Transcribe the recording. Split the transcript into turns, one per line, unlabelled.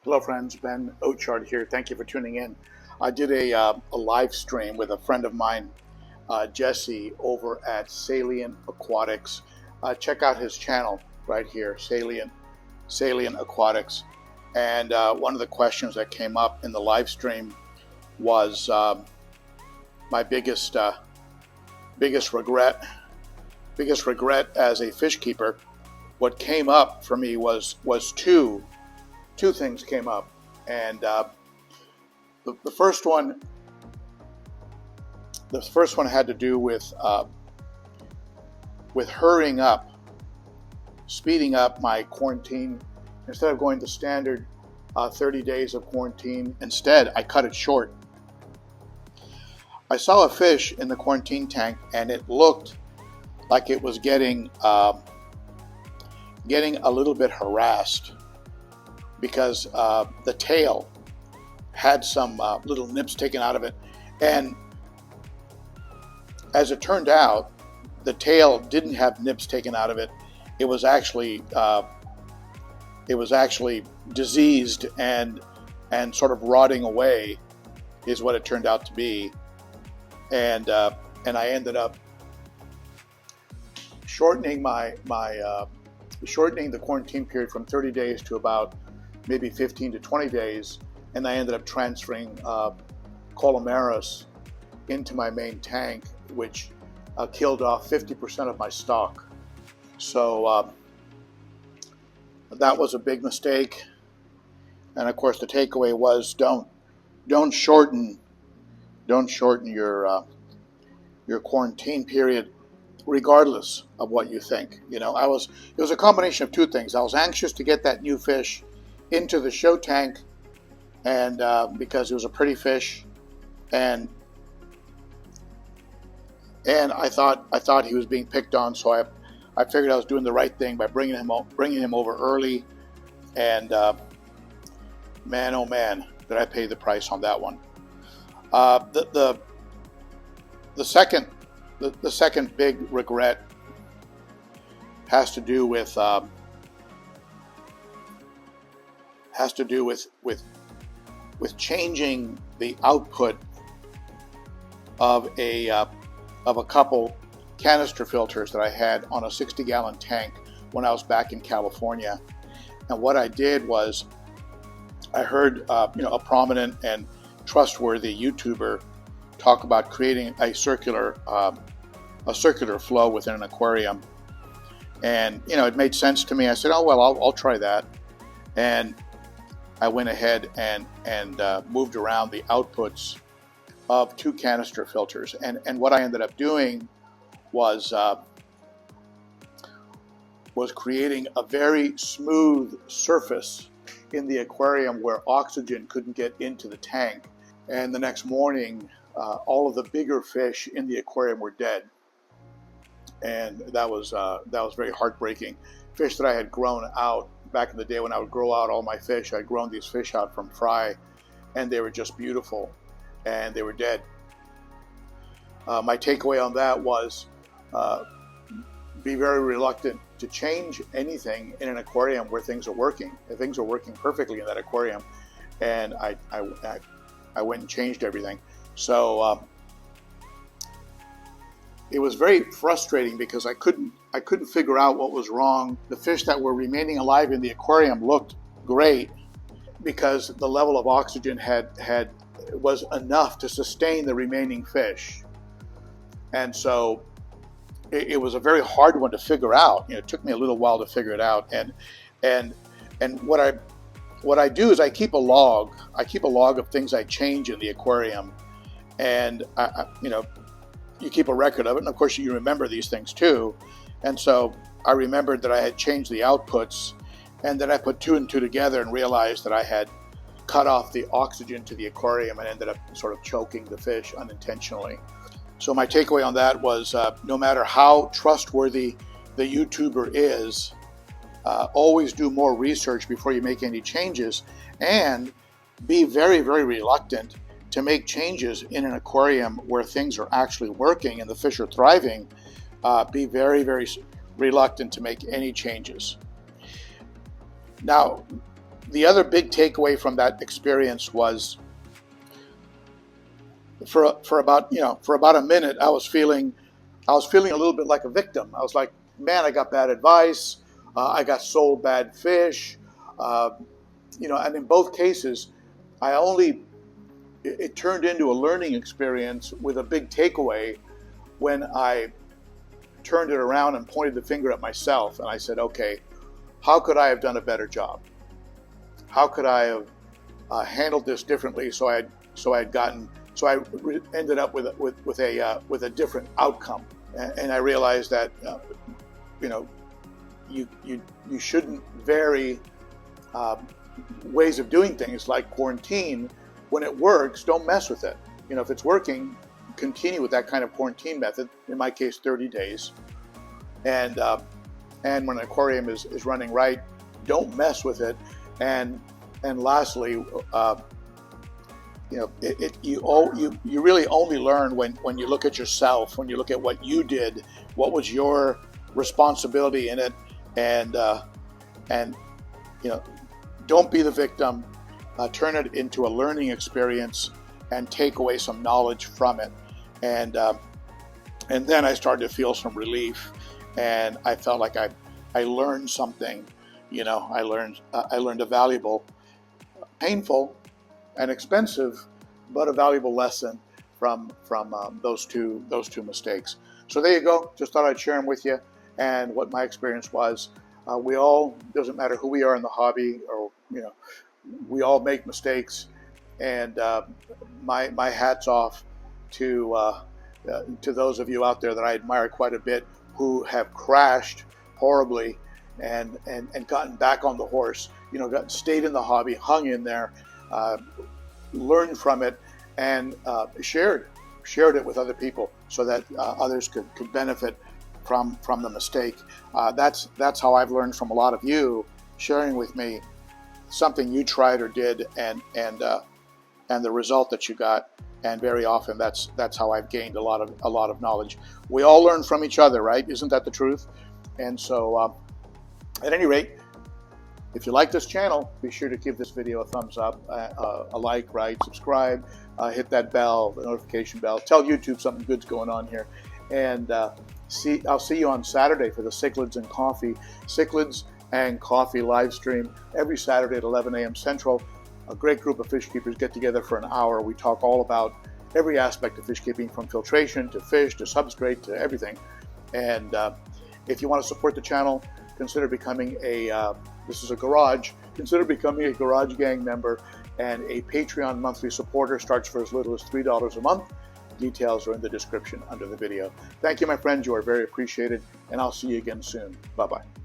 Hello friends, Ben Ochart here. Thank you for tuning in. I did a live stream with a friend of mine, Jesse, over at Salient Aquatics. Check out his channel right here, Salient Aquatics. And one of the questions that came up in the live stream was my biggest regret as a fish keeper. What came up for me was two things came up, and the first one had to do with hurrying up, speeding up my quarantine. Instead of going the standard 30 days of quarantine, instead I cut it short. I saw a fish in the quarantine tank, and it looked like it was getting a little bit harassed, because the tail had some little nips taken out of it, and as it turned out, the tail didn't have nips taken out of it. It was actually diseased and sort of rotting away, is what it turned out to be, and I ended up shortening shortening the quarantine period from 30 days to about maybe 15 to 20 days, and I ended up transferring Colomeras into my main tank, which killed off 50% of my stock. So that was a big mistake, and of course the takeaway was don't shorten your quarantine period, regardless of what you think. You know, it was a combination of two things. I was anxious to get that new fish into the show tank, and because it was a pretty fish, and I thought he was being picked on, so I figured I was doing the right thing by bringing him over early, and man, oh man, did I pay the price on that one. The second big regret has to do with changing the output of a couple canister filters that I had on a 60-gallon tank when I was back in California. And what I did was, I heard a prominent and trustworthy YouTuber talk about creating a circular flow within an aquarium, and it made sense to me. I said, oh well, I'll try that, and I went ahead and moved around the outputs of two canister filters, and what I ended up doing was creating a very smooth surface in the aquarium where oxygen couldn't get into the tank. And the next morning, all of the bigger fish in the aquarium were dead, and that was very heartbreaking. Fish that I had grown out back in the day when I would grow out all my fish. I'd grown these fish out from fry, and they were just beautiful, and they were dead. My takeaway on that was be very reluctant to change anything in an aquarium where things are working. If things are working perfectly in that aquarium, and I went and changed everything. So it was very frustrating because I couldn't figure out what was wrong. The fish that were remaining alive in the aquarium looked great because the level of oxygen was enough to sustain the remaining fish, and so it was a very hard one to figure out. It took me a little while to figure it out, and what I do is I keep a log. I keep a log of things I change in the aquarium, and you keep a record of it, and of course you remember these things too. And so I remembered that I had changed the outputs, and then I put two and two together and realized that I had cut off the oxygen to the aquarium and ended up sort of choking the fish unintentionally. So my takeaway on that was, no matter how trustworthy the YouTuber is, always do more research before you make any changes, and be very, very reluctant to make changes in an aquarium where things are actually working and the fish are thriving. Be very, very reluctant to make any changes. Now, The other big takeaway from that experience was for about a minute I was feeling a little bit like a victim. I was like, man, I got bad advice. I got sold bad fish. And in both cases, it turned into a learning experience with a big takeaway when I turned it around and pointed the finger at myself and I said, okay, how could I have done a better job? How could I have handled this differently so I ended up with a different outcome? And I realized that you shouldn't vary ways of doing things like quarantine. When it works, don't mess with it. If it's working, continue with that kind of quarantine method. In my case, 30 days. And when an aquarium is running right, don't mess with it. And lastly, you really only learn when you look at yourself, when you look at what you did, what was your responsibility in it, and don't be the victim. Turn it into a learning experience and take away some knowledge from it. And then I started to feel some relief, and I felt like I learned something. I learned a valuable, painful, and expensive, but a valuable lesson from those two mistakes. So there you go. Just thought I'd share them with you, and what my experience was. We all, doesn't matter who we are in the hobby, or we all make mistakes, and my hat's off to those of you out there that I admire quite a bit who have crashed horribly and gotten back on the horse. Stayed in the hobby, hung in there, learned from it, and shared it with other people so that others could benefit from the mistake. That's how I've learned from a lot of you, sharing with me something you tried or did, and the result that you got. And very often that's how I've gained a lot of knowledge. We all learn from each other, right? Isn't that the truth? And so at any rate, if you like this channel, be sure to give this video a thumbs up, a like, right? Subscribe, hit that bell, the notification bell. Tell YouTube something good's going on here. And I'll see you on Saturday for the Cichlids and Coffee live stream every Saturday at 11 a.m. Central. A great group of fish keepers get together for an hour. We talk all about every aspect of fish keeping, from filtration to fish to substrate to everything. And if you want to support the channel, consider becoming this is a garage, consider becoming a Garage Gang member, and a Patreon monthly supporter starts for as little as $3 a month. Details are in the description under the video. Thank you, my friends. You are very appreciated, and I'll see you again soon. Bye-bye.